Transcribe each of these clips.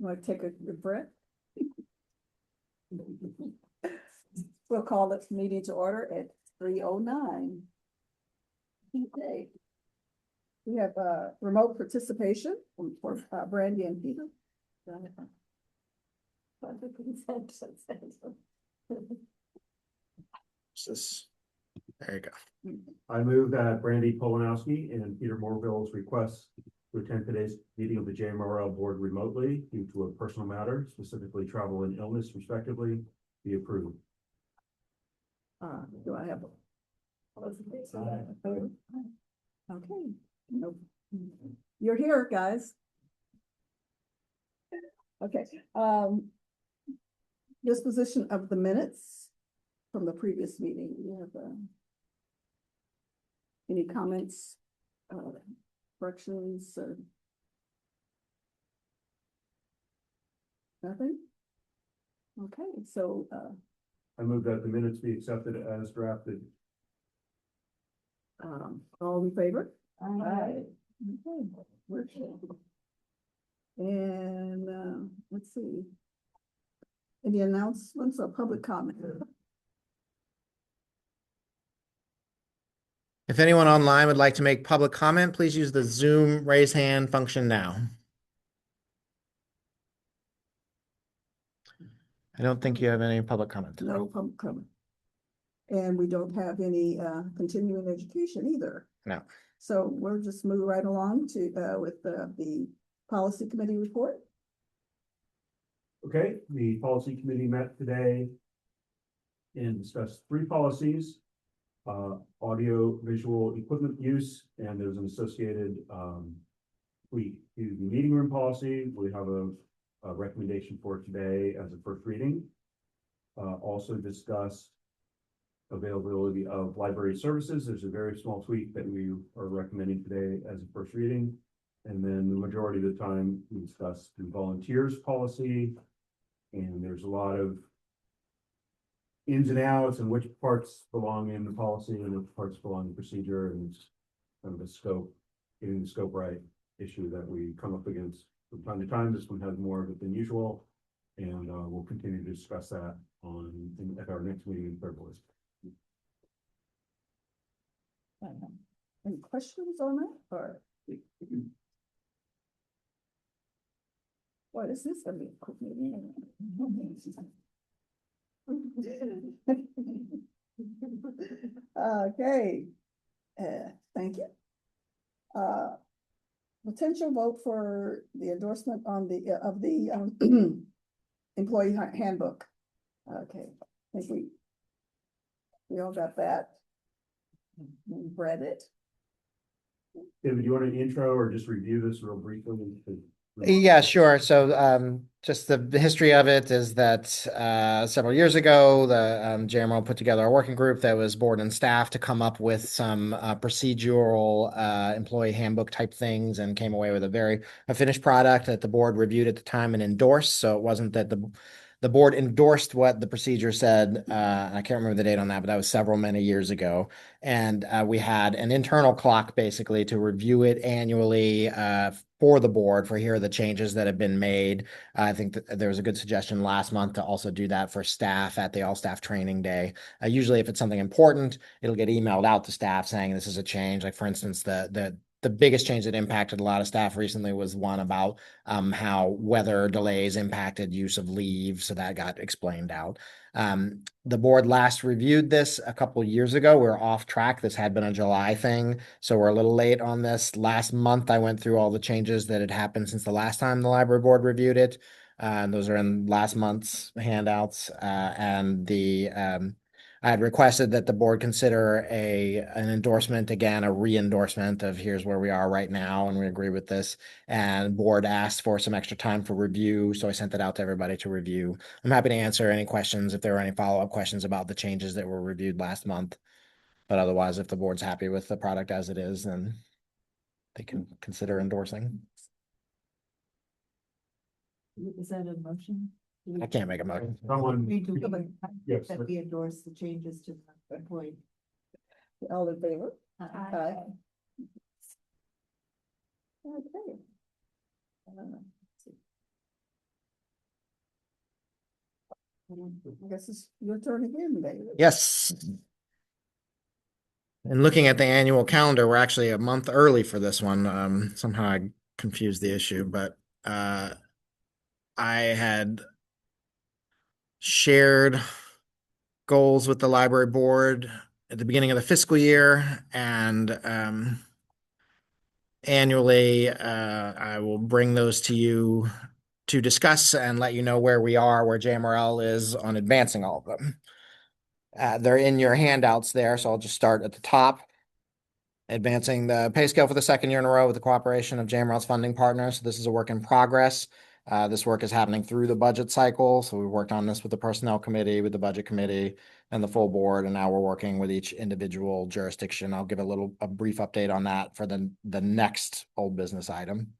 Want to take a good breath? We'll call this meeting to order at 3:09. Okay. We have remote participation for Brandy and Peter. There you go. I move that Brandy Polanowski and Peter Morville's request to attend today's meeting of the JMRL board remotely due to a personal matter, specifically travel and illness respectively, be approved. Do I have okay. Nope. You're here, guys. Okay. Disposition of the minutes from the previous meeting. You have any comments, corrections, or nothing? Okay, so I move that the minutes be accepted as drafted. all in favor? Aye. Okay. And let's see. Any announcements or public comment? If anyone online would like to make public comment, please use the Zoom raise hand function now. I don't think you have any public comment today. No public comment. And we don't have any continuing education either. No. So we'll just move right along to with the policy committee report. Okay, the policy committee met today and discussed 3 policies, audio visual equipment use, and there's an associated we do the meeting room policy. We have a recommendation for today as a first reading. Also discussed availability of library services. There's a very small tweak that we are recommending today as a first reading. And then the majority of the time we discuss the volunteers policy. And there's a lot of ins and outs and which parts belong in the policy and which parts belong in the procedure, and it's kind of a scope, getting the scope right issue that we come up against from time to time. This one has more of it than usual. And we'll continue to discuss that at our next meeting in February. Any questions on that? Or what is this gonna be? A quick meeting? Okay. Thank you. Potential vote for the endorsement on the of the employee handbook. Okay, I think we all got that. We read it. David, do you want an intro or just review this real briefly? Yeah, sure. So just the history of it is that several years ago, the JMRL put together a working group that was board and staff to come up with some procedural employee handbook type things, and came away with a finished product that the board reviewed at the time and endorsed. So it wasn't that the board endorsed what the procedure said. I can't remember the date on that, but that was many years ago. And we had an internal clock basically to review it annually for the board for here are the changes that have been made. I think that there was a good suggestion last month to also do that for staff at the all staff training day. Usually if it's something important, it'll get emailed out to staff saying this is a change. Like for instance, the biggest change that impacted a lot of staff recently was one about how weather delays impacted use of leave. So that got explained out. The board last reviewed this a couple of years ago. We're off track. This had been a July thing, so we're a little late on this. Last month, I went through all the changes that had happened since the last time the library board reviewed it. And those are in last month's handouts. I had requested that the board consider an endorsement, again, a re-endorsement of here's where we are right now, and we agree with this. And board asked for some extra time for review, so I sent it out to everybody to review. I'm happy to answer any questions if there are any follow-up questions about the changes that were reviewed last month. But otherwise, if the board's happy with the product as it is, then they can consider endorsing. Is that a motion? I can't make a motion. Yes. That we endorse the changes to the employee. All in favor? Aye. Okay. I guess it's your turn again, David. Yes. And looking at the annual calendar, we're actually a month early for this one. Somehow I confused the issue, but I had shared goals with the library board at the beginning of the fiscal year, and annually, I will bring those to you to discuss and let you know where we are, where JMRL is on advancing all of them. They're in your handouts there, so I'll just start at the top. Advancing the pay scale for the second year in a row with the cooperation of JMRL's funding partners. This is a work in progress. This work is happening through the budget cycle. So we worked on this with the personnel committee, with the budget committee, and the full board, and now we're working with each individual jurisdiction. I'll give a brief update on that for the next old business item.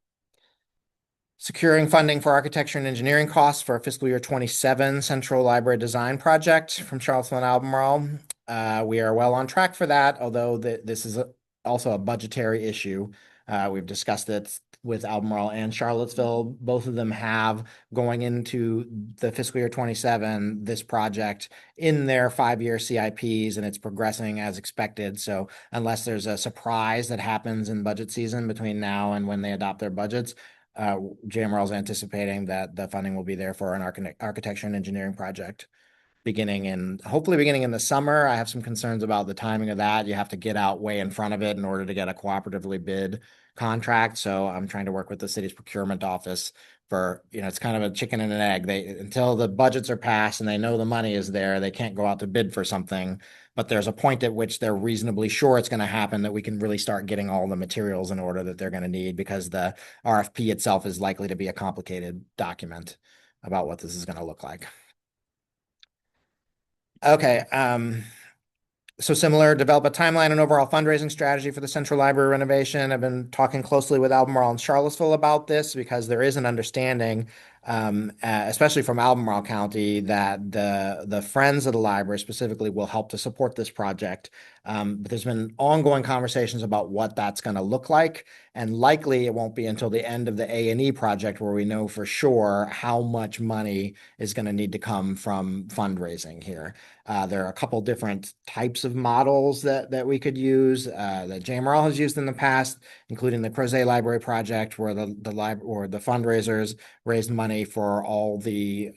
Securing funding for architecture and engineering costs for our fiscal year 27 Central Library Design Project from Charlottesville and Albemarle. We are well on track for that, although this is also a budgetary issue. We've discussed it with Albemarle and Charlottesville. Both of them have, going into the fiscal year 27, this project in their 5-year CIPs, and it's progressing as expected. So unless there's a surprise that happens in budget season between now and when they adopt their budgets, JMRL is anticipating that the funding will be there for an architecture and engineering project hopefully beginning in the summer. I have some concerns about the timing of that. You have to get out way in front of it in order to get a cooperatively bid contract. So I'm trying to work with the city's procurement office for, it's kind of a chicken and an egg. Until the budgets are passed and they know the money is there, they can't go out to bid for something. But there's a point at which they're reasonably sure it's going to happen that we can really start getting all the materials in order that they're going to need, because the RFP itself is likely to be a complicated document about what this is going to look like. Okay. So similar, develop a timeline and overall fundraising strategy for the Central Library renovation. I've been talking closely with Albemarle and Charlottesville about this because there is an understanding, especially from Albemarle County, that the Friends of the Library specifically will help to support this project. But there's been ongoing conversations about what that's going to look like, and likely it won't be until the end of the A&E project where we know for sure how much money is going to need to come from fundraising here. There are a couple different types of models that we could use that JMRL has used in the past, including the Crozet Library project, where the fundraisers raised money for all the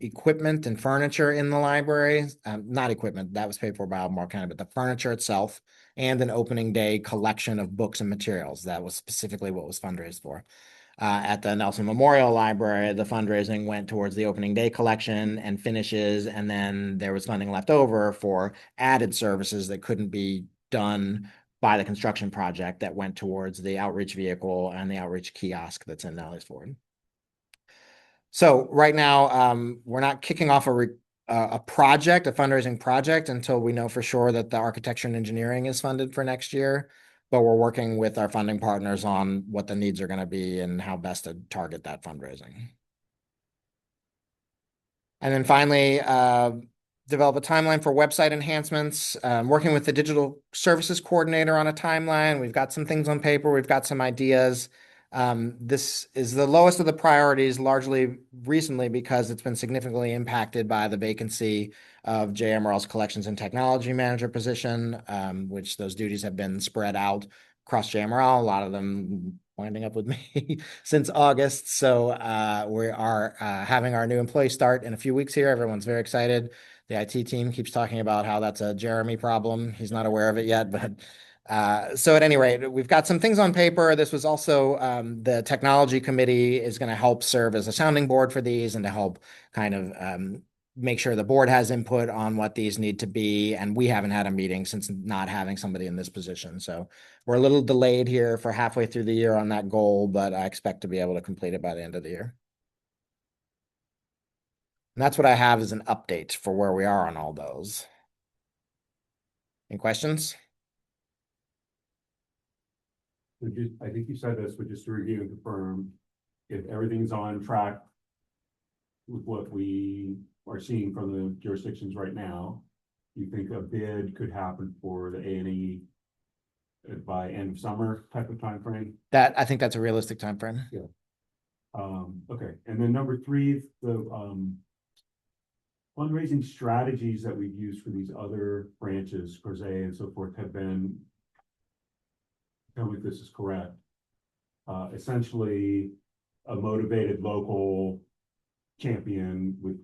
equipment and furniture in the library. Not equipment, that was paid for by Albemarle County, but the furniture itself, and an opening day collection of books and materials. That was specifically what was fundraised for. At the Nelson Memorial Library, the fundraising went towards the opening day collection and finishes, and then there was funding left over for added services that couldn't be done by the construction project that went towards the outreach vehicle and the outreach kiosk that's in Nelly's Ford. So right now, we're not kicking off a fundraising project, until we know for sure that the architecture and engineering is funded for next year. But we're working with our funding partners on what the needs are going to be and how best to target that fundraising. And then finally, develop a timeline for website enhancements. Working with the digital services coordinator on a timeline. We've got some things on paper. We've got some ideas. This is the lowest of the priorities, largely recently because it's been significantly impacted by the vacancy of JMRL's collections and technology manager position, which those duties have been spread out across JMRL, a lot of them winding up with me since August. So we are having our new employee start in a few weeks here. Everyone's very excited. The IT team keeps talking about how that's a Jeremy problem. He's not aware of it yet, but so at any rate, we've got some things on paper. This was also the technology committee is going to help serve as a sounding board for these and to help kind of make sure the board has input on what these need to be. And we haven't had a meeting since not having somebody in this position. So we're a little delayed here for halfway through the year on that goal, but I expect to be able to complete it by the end of the year. And that's what I have as an update for where we are on all those. Any questions? I think you said this, but just to review and confirm, if everything's on track with what we are seeing from the jurisdictions right now, you think a bid could happen for the A&E by end of summer type of time frame? I think that's a realistic time frame. Yeah. Okay, and then number 3, the fundraising strategies that we've used for these other branches, Crozet and so forth, have been, tell me if this is correct, essentially a motivated local champion with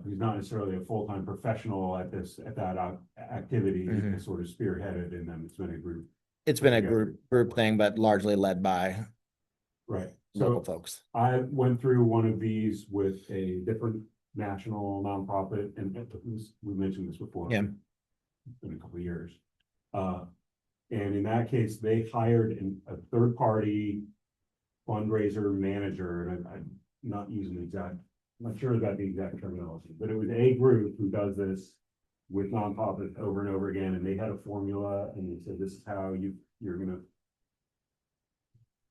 who's not necessarily a full-time professional at that activity, Mhm. has sort of spearheaded in them. It's been a group. It's been a together. group thing, but largely led by Right. local So folks. I went through one of these with a different national nonprofit, and we mentioned this before. Yeah. It's been a couple of years. And in that case, they hired a third-party fundraiser manager, and I'm not using the exact, I'm not sure about the exact terminology, but it was a group who does this with nonprofits over and over again, and they had a formula, and they said, this is how you're gonna.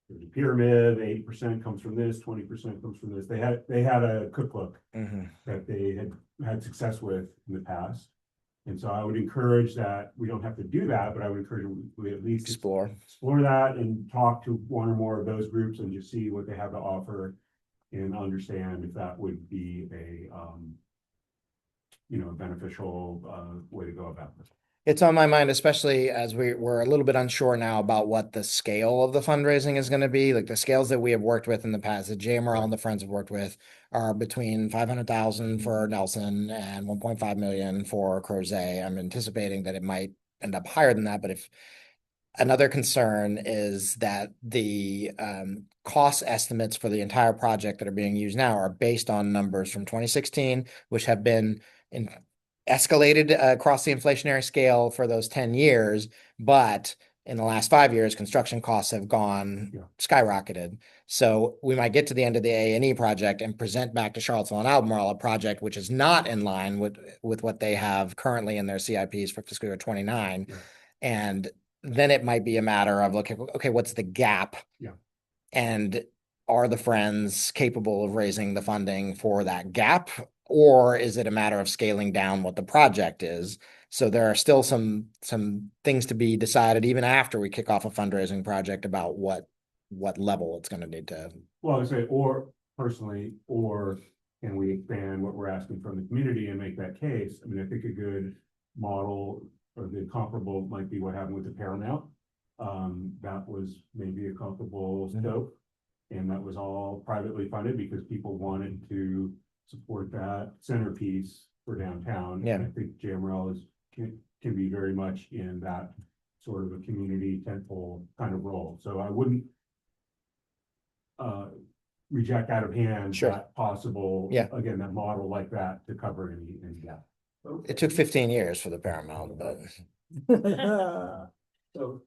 There's a pyramid, 80% comes from this, 20% comes from this. They had a cookbook Mhm. that they had success with in the past. And so I would encourage that, we don't have to do that, but I would encourage we at least Explore. that and talk to one or more of those groups and just see what they have to offer and understand if that would be a beneficial way to go about this. It's on my mind, especially as we're a little bit unsure now about what the scale of the fundraising is going to be. Like the scales that we have worked with in the past, that JMRL and the friends have worked with, are between 500,000 for Nelson and 1.5 million for Crozet. I'm anticipating that it might end up higher than that, but if another concern is that the cost estimates for the entire project that are being used now are based on numbers from 2016, which have been escalated across the inflationary scale for those 10 years. But in the last 5 years, construction costs have gone skyrocketed. So we might get to the end of the A&E project and present back to Charlottesville and Albemarle a project which is not in line with what they have currently in their CIPs for fiscal year 29. Yeah. And then it might be a matter of, okay, what's the gap? Yeah. And are the friends capable of raising the funding for that gap? Or is it a matter of scaling down what the project is? So there are still some things to be decided even after we kick off a fundraising project about what level it's going to need to. Well, I would say, or personally, or can we expand what we're asking from the community and make that case? I mean, I think a good model or the comparable might be what happened with the Paramount. That was maybe a comparable scope, and that was all privately funded because people wanted to support that centerpiece for downtown. Yeah. And I think JMRL can be very much in that sort of a community tentpole kind of role. So I wouldn't reject out of hand Sure. that possible, Yeah. again, that model like that to cover any gap. It took 15 years for the Paramount, but So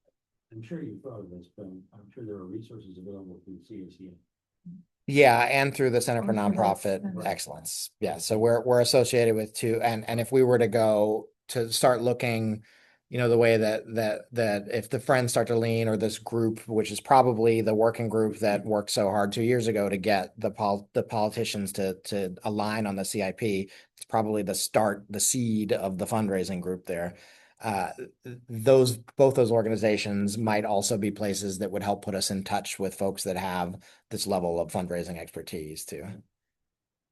I'm sure you've thought of this, but I'm sure there are resources available through CAC. yeah, and through the Center for Oh, yeah, Nonprofit that's- Excellence. Yeah, so we're associated with two, and if we were to go to start looking, the way that if the friends start to lean, or this group, which is probably the working group that worked so hard 2 years ago to get the politicians to align on the CIP, it's probably the seed of the fundraising group there. Both those organizations might also be places that would help put us in touch with folks that have this level of fundraising expertise too.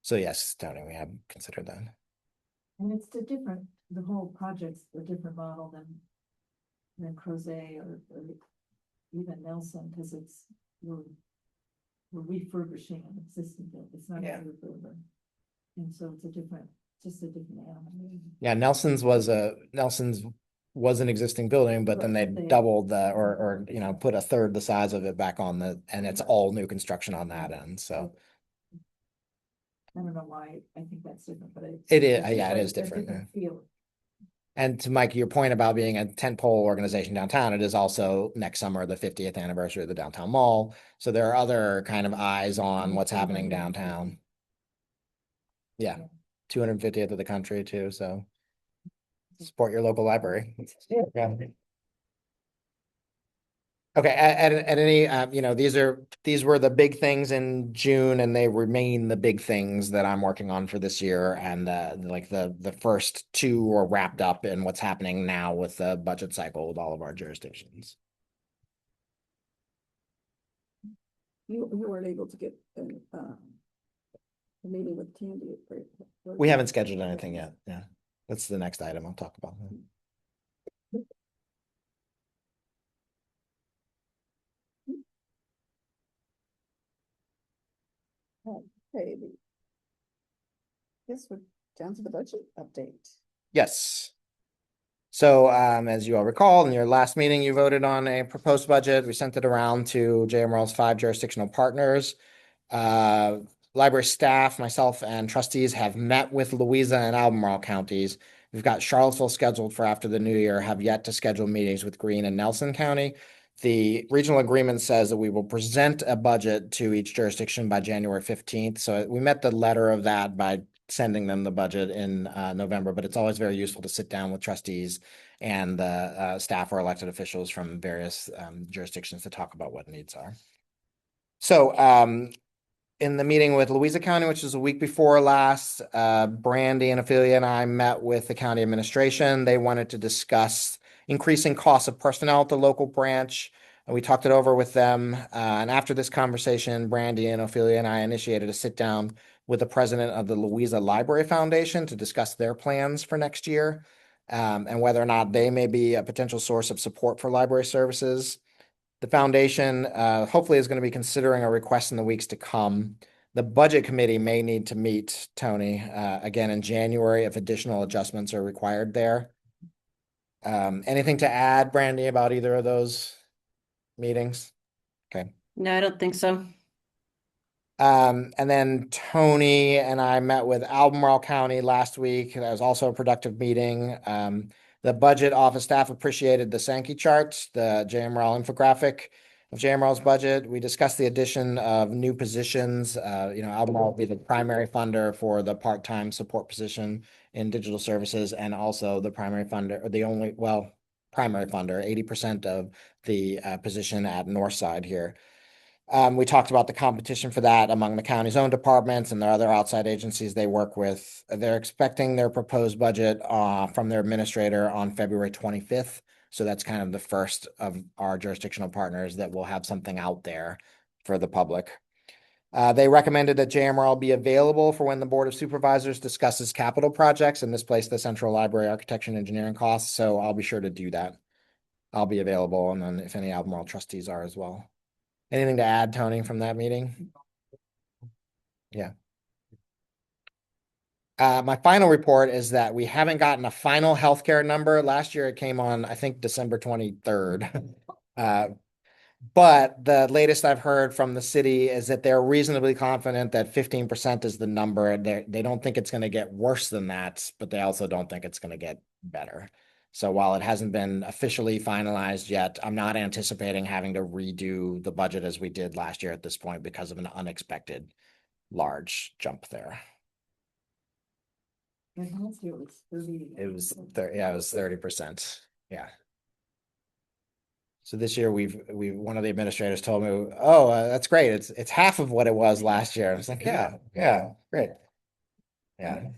So yes, Tony, we have considered that. And it's the whole project's a different model than Crozet or even Nelson, because we're refurbishing an existing building. It's not a Yeah. new building. And so it's just a different animal. Yeah, Nelson's was an existing building, but then they Right. doubled or put a third the size of it back on and it's all new construction on that end. So I don't know why I think that's different, but it is, it's just yeah, it like is a different. feel. And to Mike, your point about being a tentpole organization downtown, it is also next summer, the 50th anniversary of the downtown mall. So there are other kind of eyes on what's happening downtown. Yeah, 250th of the country too. So support your local library. Yeah. Okay, at any, these were the big things in June, and they remain the big things that I'm working on for this year. And the first two are wrapped up in what's happening now with the budget cycle with all of our jurisdictions. You weren't able to get the meeting with Candy. We haven't scheduled anything yet. Yeah, that's the next item I'll talk about. Okay. Guess we're down to the budget update. Yes. So, as you all recall, in your last meeting, you voted on a proposed budget. We sent it around to JMRL's 5 jurisdictional partners. Library staff, myself, and trustees have met with Louisa and Albemarle counties. We've got Charlottesville scheduled for after the new year, have yet to schedule meetings with Greene and Nelson County. The regional agreement says that we will present a budget to each jurisdiction by January 15th. So we met the letter of that by sending them the budget in November, but it's always very useful to sit down with trustees and the staff or elected officials from various jurisdictions to talk about what needs are. So in the meeting with Louisa County, which was a week before last, Brandy and Ophelia and I met with the county administration. They wanted to discuss increasing costs of personnel at the local branch. And we talked it over with them. And after this conversation, Brandy and Ophelia and I initiated a sit down with the president of the Louisa Library Foundation to discuss their plans for next year, and whether or not they may be a potential source of support for library services. The foundation hopefully is going to be considering a request in the weeks to come. The budget committee may need to meet, Tony, again in January if additional adjustments are required there. Anything to add, Brandy, about either of those meetings? Okay. No, I don't think so. And then Tony and I met with Albemarle County last week. That was also a productive meeting. The budget office staff appreciated the Sankey charts, the JMRL infographic of JMRL's budget. We discussed the addition of new positions. Albemarle will be the primary funder for the part-time support position in digital services, and also the primary funder, or primary funder, 80% of the position at Northside here. We talked about the competition for that among the county's own departments and their other outside agencies they work with. They're expecting their proposed budget from their administrator on February 25th. So that's kind of the first of our jurisdictional partners that will have something out there for the public. They recommended that JMRL be available for when the Board of Supervisors discusses capital projects and misplace the central library architecture and engineering costs. So I'll be sure to do that. I'll be available, and then if any Albemarle trustees are as well. Anything to add, Tony, from that meeting? Yeah. My final report is that we haven't gotten a final healthcare number. Last year it came on, I think, December 23rd. But the latest I've heard from the city is that they're reasonably confident that 15% is the number. They don't think it's going to get worse than that, but they also don't think it's going to get better. So while it hasn't been officially finalized yet, I'm not anticipating having to redo the budget as we did last year at this point because of an unexpected large jump there. And last year it was 30. It was 30%. Yeah. So this year one of the administrators told me, "Oh, that's great. It's half of what it was last year." I was like, "Yeah, great, yeah."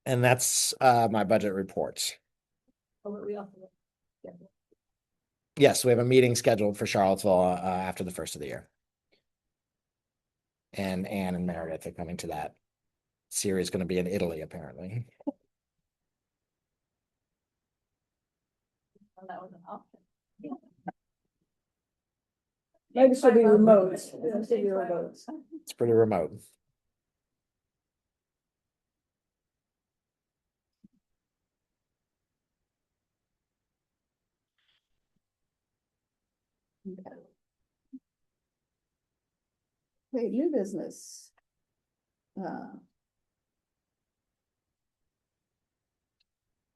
And that's my budget report. Yes, we have a meeting scheduled for Charlottesville after the first of the year. And Anne and Meredith are coming to that. Siri is going to be in Italy, apparently. That was an option. Maybe she'll be remote. She'll be remote. It's pretty remote. Okay, new business. All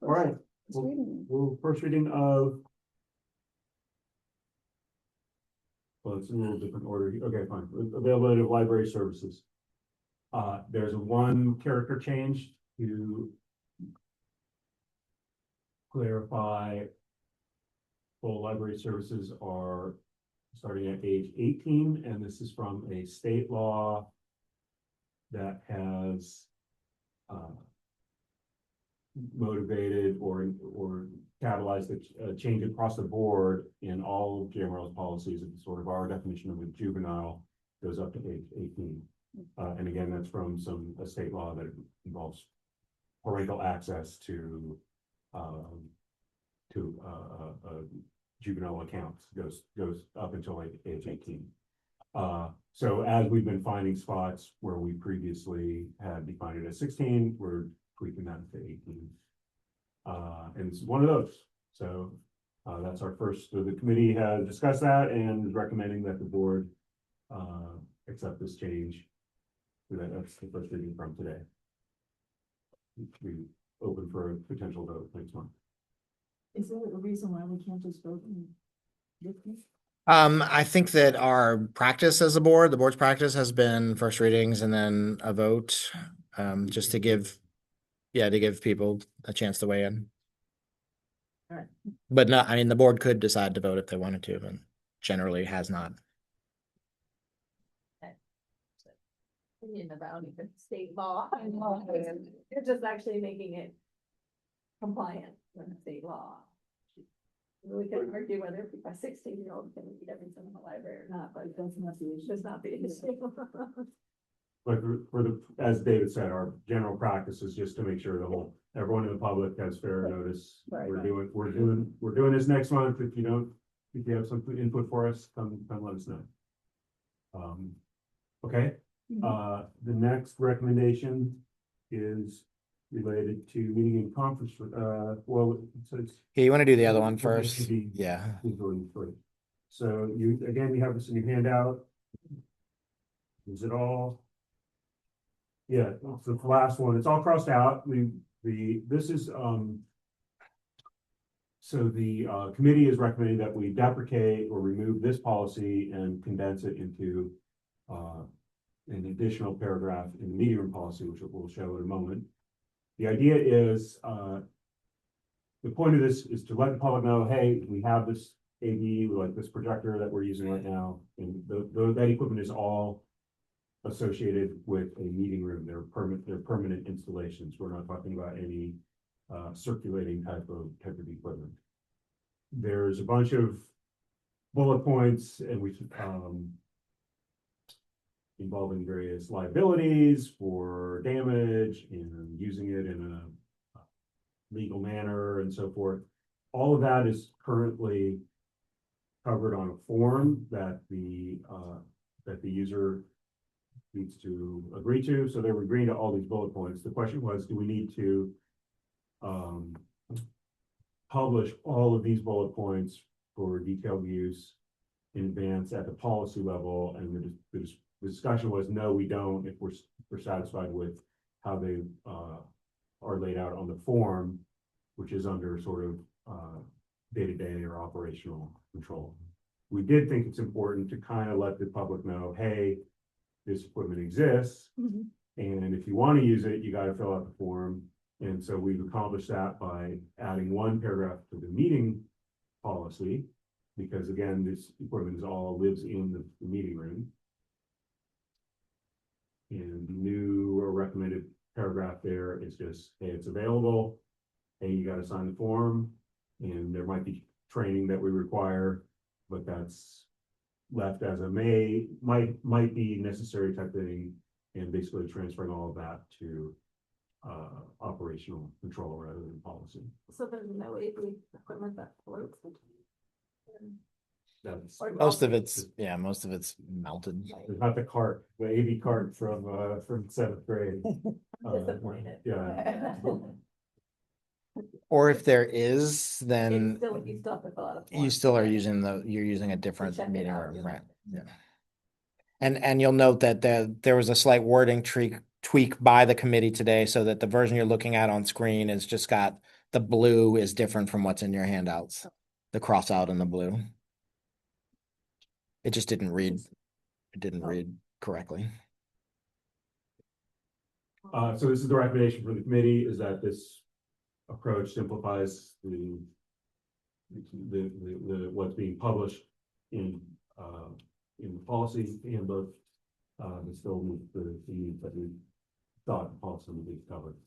right. First reading. First reading of. Well, it's in a little different order. Okay, fine. Availability of library services. There's one character change to clarify full library services are starting at age 18, and this is from a state law that has motivated or catalyzed a change across the board in all of JMRL's policies. It's sort of our definition of a juvenile goes up to age 18. And again, that's from a state law that involves parental access to juvenile accounts, goes up until like age 18. So as we've been finding spots where we previously had defined it as 16, we're tweaking that to 18. And it's one of those. So that's our first. So the committee has discussed that and is recommending that the board accept this change. So that's the first reading from today. We open for a potential vote next month. Is there a reason why we can't just vote in this? I think that our practice as a board, the board's practice has been first readings and then a vote, just to give people a chance to weigh in. Alright. But no, I mean, the board could decide to vote if they wanted to, but generally has not. Opinion about even state law. You're just actually making it compliant with state law. We can argue whether a 16-year-old can read everything in the library or not, but that's not the issue. That's not the issue. But as David said, our general practice is just to make sure everyone in the public has fair notice. Right. We're doing this next month. If you have some input for us, come let us know. Okay. The next recommendation is related to meeting in conference, well, it's. Yeah, you want to do the other one Okay, first? the- Yeah. So you have this in your handout. Is it all? Yeah, it's the last one. It's all crossed out. This is, so the committee is recommending that we deprecate or remove this policy and condense it into an additional paragraph in the meeting room policy, which we'll show in a moment. The idea is, the point of this is to let the public know, hey, we have this AV, like this projector that we're using right now, and that equipment is all associated with a meeting room. They're permanent installations. We're not talking about any circulating type of equipment. There's a bunch of bullet points, and we involving various liabilities for damage and using it in a legal manner and so forth. All of that is currently covered on a form that the user needs to agree to. So they were agreeing to all these bullet points. The question was, do we need to publish all of these bullet points for detailed use in advance at the policy level? And the discussion was, no, we don't, if we're satisfied with how they are laid out on the form, which is under sort of day-to-day or operational control. We did think it's important to kind of let the public know, hey, this equipment exists, and if you want to use it, you got to fill out the form. And so we've accomplished that by adding one paragraph to the meeting policy, because again, this equipment lives in the meeting room. And the new or recommended paragraph there is just, hey, it's available. Hey, you got to sign the form, and there might be training that we require, but that's left as a might be necessary type thing, and basically transferring all of that to operational control rather than policy. So there's no AV equipment that floats. That's Most of it's melted. not the cart, the AV cart from 7th grade. Disappointed. Yeah. Or if there is, then You still have to fill out a form. you still are you're using a different check it meeting out, room, yeah. right? Yeah. And you'll note that there was a slight wording tweak by the committee today, so that the version you're looking at on screen is just got the blue is different from what's in your handouts. The cross out in the blue. It just didn't read. It didn't read correctly. So this is the recommendation for the committee, is that this approach simplifies the what's being published in the policy handbook, but still meet the needs that we thought the policy would be covered.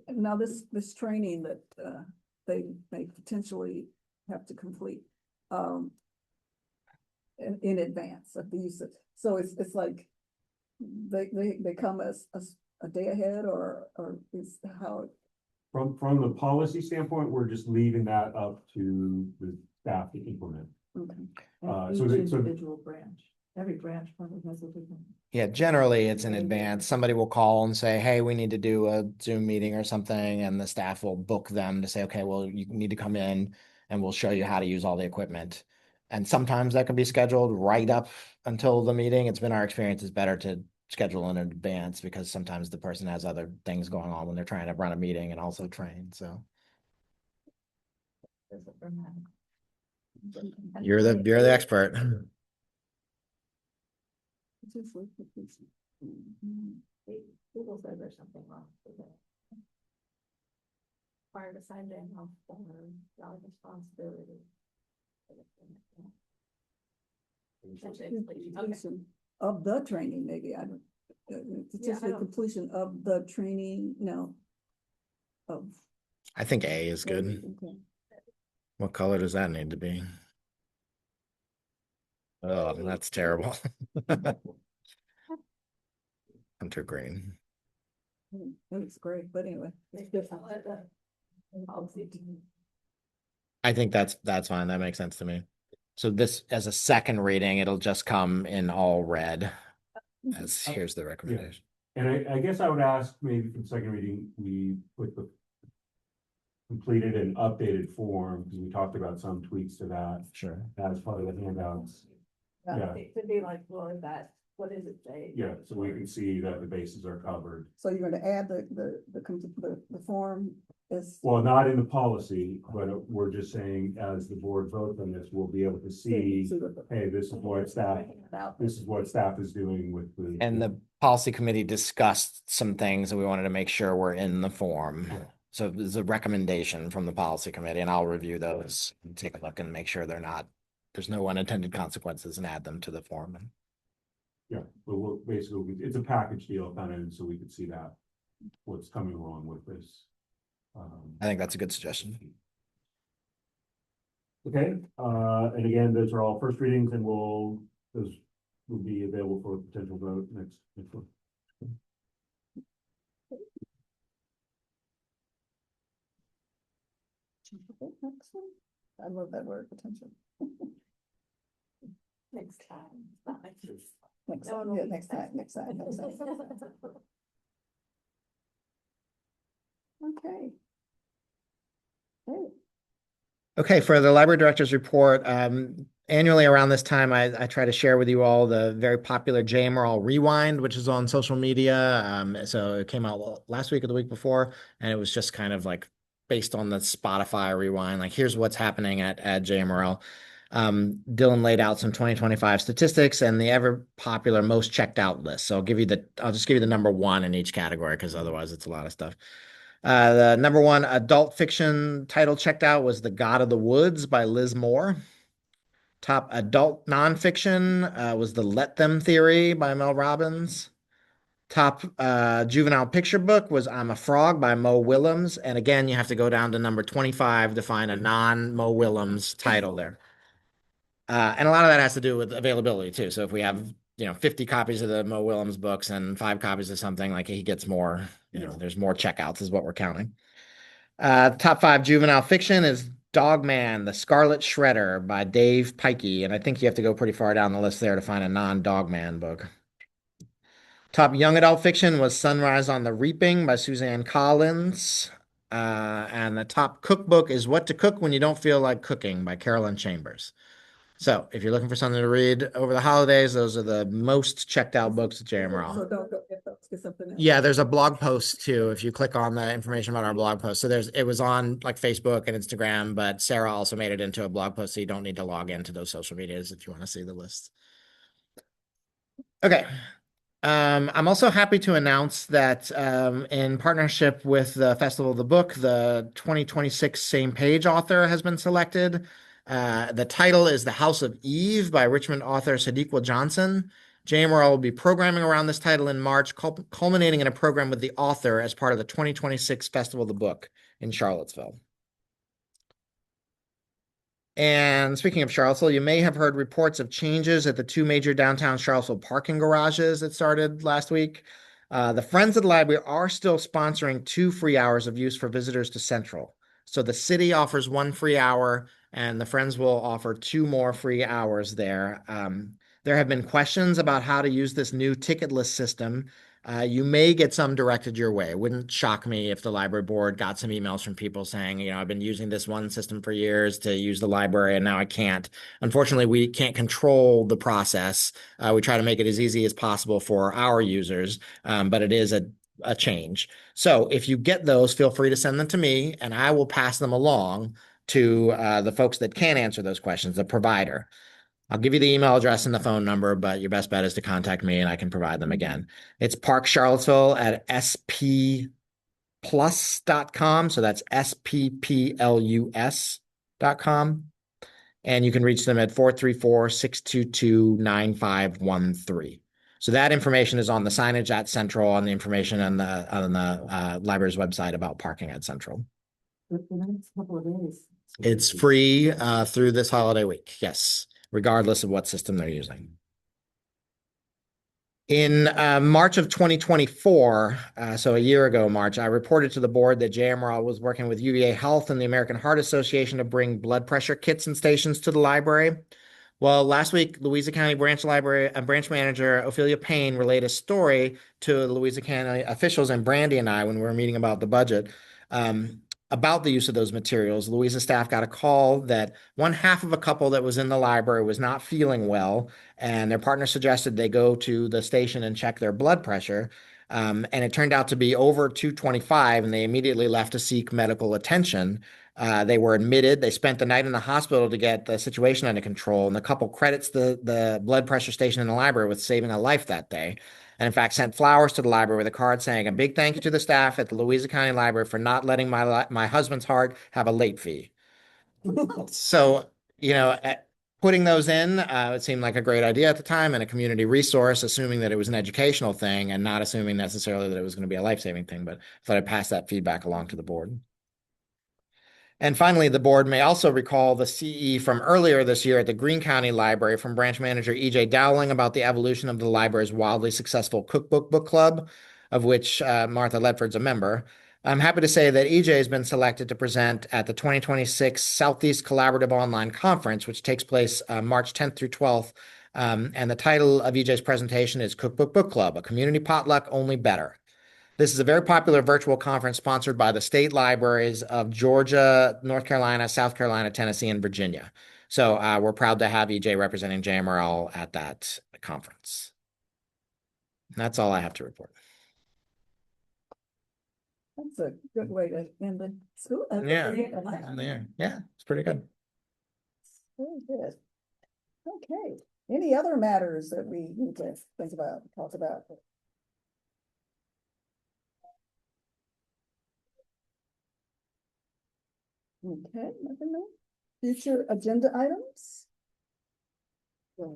Now, this training that they may potentially have to complete, in advance of the use of, so it's like they come as a day ahead or is how, From the policy standpoint, we're just leaving that up to the staff to implement. okay. And so each the- individual branch, every branch probably has a different. Yeah, generally it's in advance. Somebody will call and say, hey, we need to do a Zoom meeting or something, and the staff will book them to say, okay, well, you need to come in and we'll show you how to use all the equipment. And sometimes that can be scheduled right up until the meeting. It's been our experience, it's better to schedule in advance because sometimes the person has other things going on when they're trying to run a meeting and also train, so. You're the expert. Just like the police. Google says there's something wrong with it. Required to sign in on form, job responsibility. Okay. Completion of the training, maybe, I don't, it's just Yeah, I the don't- completion of the training, no. Of. I think A is good. Okay. What color does that need to be? Oh, that's terrible. Hunter green. That looks great, but anyway. It's different. I think that's fine. That makes sense to me. So this, as a second reading, it'll just come in all red. As here's the recommendation. And I guess I would ask maybe for the second reading, we put the completed and updated form, because we talked about some tweaks to that Sure. as part of the handouts. Yeah, To be like, well, is that, what does it say? yeah, so we can see that the bases are covered. So you're gonna add the form is. Well, not in the policy, but we're just saying, as the board votes on this, we'll be able to see, hey, this is what staff is doing with the. And the policy committee discussed some things that we wanted to make sure were in the form. So there's a recommendation from the policy committee, and I'll review those and take a look and make sure there's no unintended consequences, and add them to the form. Yeah, but we're basically, it's a package deal kind of, so we could see that, what's coming along with this. I think that's a good suggestion. Okay, and again, those are all first readings, and those will be available for potential vote next one. I love that word, potential. Next time. Not next week. Next No one time, will yeah, be next time. Okay. Okay. Okay, for the library director's report, annually around this time, I try to share with you all the very popular JMRL Rewind, which is on social media. So it came out last week or the week before, and it was just kind of like based on the Spotify Rewind. Like, here's what's happening at JMRL. Dylan laid out some 2025 statistics and the ever popular most checked out list. So I'll just give you the number one in each category, because otherwise it's a lot of stuff. The number one adult fiction title checked out was The God of the Woods by Liz Moore. Top adult nonfiction was The Let Them Theory by Mel Robbins. Top juvenile picture book was I'm a Frog by Mo Willems. And again, you have to go down to number 25 to find a non-Mo Willems title there. And a lot of that has to do with availability too. So if we have 50 copies of the Mo Willems books and 5 copies of something, like, he gets more, there's more checkouts is what we're counting. Top 5 juvenile fiction is Dogman, The Scarlet Shredder by Dave Pikey. And I think you have to go pretty far down the list there to find a non-Dogman book. Top young adult fiction was Sunrise on the Reaping by Suzanne Collins. And the top cookbook is What to Cook When You Don't Feel Like Cooking by Carolyn Chambers. So if you're looking for something to read over the holidays, those are the most checked out books at JMRL. So don't go get those, get something else. Yeah, there's a blog post too. If you click on the information about our blog post, so it was on like Facebook and Instagram, but Sarah also made it into a blog post, so you don't need to log into those social medias if you want to see the list. Okay. I'm also happy to announce that in partnership with the Festival of the Book, the 2026 Same Page author has been selected. The title is The House of Eve by Richmond author Sadiqa Johnson. JMRL will be programming around this title in March, culminating in a program with the author as part of the 2026 Festival of the Book in Charlottesville. And speaking of Charlottesville, you may have heard reports of changes at the two major downtown Charlottesville parking garages that started last week. The Friends of the Library are still sponsoring 2 free hours of use for visitors to Central. So the city offers 1 free hour, and the Friends will offer 2 more free hours there. There have been questions about how to use this new ticketless system. You may get some directed your way. It wouldn't shock me if the library board got some emails from people saying, I've been using this one system for years to use the library and now I can't. Unfortunately, we can't control the process. We try to make it as easy as possible for our users, but it is a change. So if you get those, feel free to send them to me and I will pass them along to the folks that can answer those questions, the provider. I'll give you the email address and the phone number, but your best bet is to contact me and I can provide them again. It's Park Charlottesville at spplus.com. So that's spplus.com. And you can reach them at 434-622-9513. So that information is on the signage at Central, on the information on the library's website about parking at Central. But for the next couple of days. It's free through this holiday week. Yes, regardless of what system they're using. In March of 2024, so a year ago, March, I reported to the board that JMRL was working with UVA Health and the American Heart Association to bring blood pressure kits and stations to the library. Well, last week, Louisa County Branch Manager Ophelia Payne relayed a story to Louisa County officials and Brandy and I when we were meeting about the budget. About the use of those materials. Louisa staff got a call that one half of a couple that was in the library was not feeling well, and their partner suggested they go to the station and check their blood pressure. And it turned out to be over 225, and they immediately left to seek medical attention. They were admitted. They spent the night in the hospital to get the situation under control, and the couple credits the blood pressure station in the library with saving a life that day. And in fact, sent flowers to the library with a card saying, "A big thank you to the staff at the Louisa County Library for not letting my husband's heart have a late fee." So, putting those in, it seemed like a great idea at the time and a community resource, assuming that it was an educational thing and not assuming necessarily that it was going to be a life-saving thing. But I thought I'd pass that feedback along to the board. And finally, the board may also recall the CE from earlier this year at the Greene County Library from branch manager E.J. Dowling about the evolution of the library's wildly successful cookbook book club, of which Martha Ledford's a member. I'm happy to say that EJ has been selected to present at the 2026 Southeast Collaborative Online Conference, which takes place March 10th through 12th. And the title of EJ's presentation is Cookbook Book Club, a community potluck only better. This is a very popular virtual conference sponsored by the state libraries of Georgia, North Carolina, South Carolina, Tennessee, and Virginia. So we're proud to have EJ representing JMRL at that conference. And that's all I have to report. That's a good way to end the school. Yeah, it's pretty good. Very good. Okay, any other matters that we need to think about, talk about? Okay, nothing more. Future agenda items? Yeah.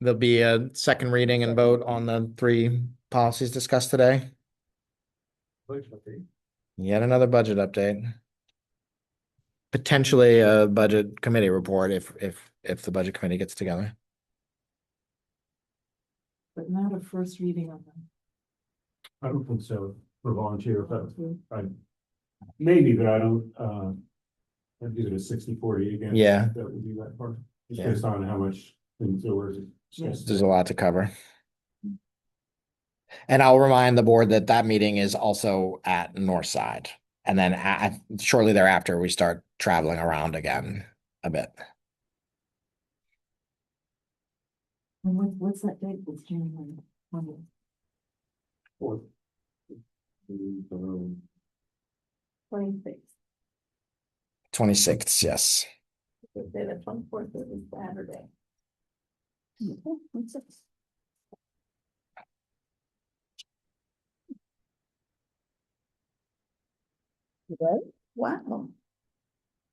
There'll be a second reading and vote on the 3 policies discussed today. Yet another budget update. Potentially a budget committee report if the budget committee gets together. But not a first reading of them. I don't think so for volunteer, but maybe, but I don't, I'd give it a 60-40 again. Yeah. That would be that part, just Yeah. based on how much things there was. There's a lot to cover. And I'll remind the board that that meeting is also at Northside. And then shortly thereafter, we start traveling around again a bit. And what's that date? It's January 20th. Fourth. 26th. 26th, yes. The 24th is Saturday. Okay, what's this? Right? Wow.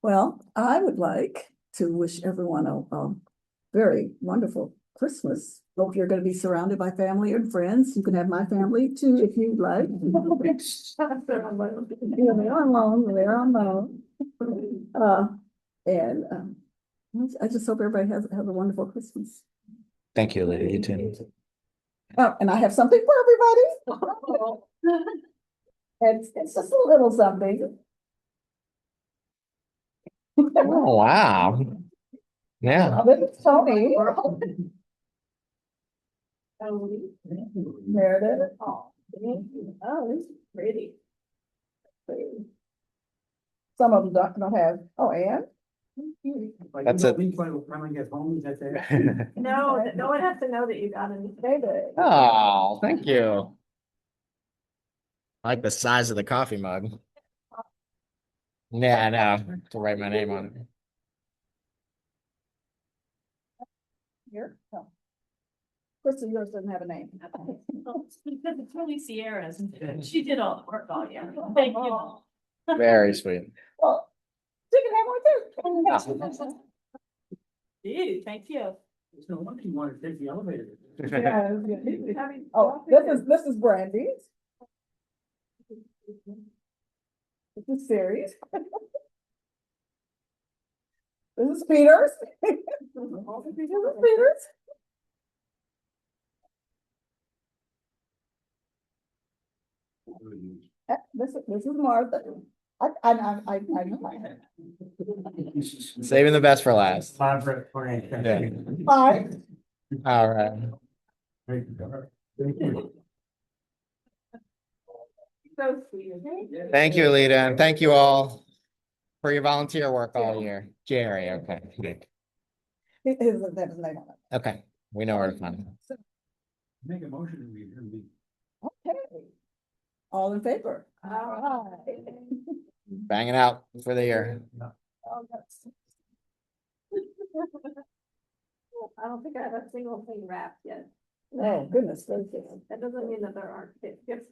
Well, I would like to wish everyone a very wonderful Christmas. Hope you're going to be surrounded by family and friends. You can have my family too if you'd like. They're on loan. And I just hope everybody has a wonderful Christmas. Thank you, Lydia. You too. Oh, and I have something for everybody. It's just a little something. Oh, wow. Yeah. This is Tony. Oh, Meredith. oh, this is pretty. Some of them don't have, oh, and? That's it. When I get home, is that there? No, no one has to know that you got any. David. Oh, thank you. I like the size of the coffee mug. Yeah, I know, to write my name on it. Here. Oh. Krista, yours doesn't have a name. Because it's really Sierra's, she did all the work all year. Thank you. Very sweet. Well, you can have one too. Dude, thank you. There's no wonder you want to take the elevator. Yeah. Oh, this is Brandy's. This is Siri's. This is Peter's. This is Peter's. This is Martha. I know. Saving the best for last. Margaret, Frank. Yeah. Bye. All right. Thank you. So sweet. Thank you, Alita, and thank you all for your volunteer work all year. Jerry, okay. That is name on it. Okay, we know where to find him. Make a motion to read. Okay. All in favor? All Banging out for the year. I don't think I have a single thing wrapped yet. Oh, goodness gracious. That doesn't mean that there aren't gifts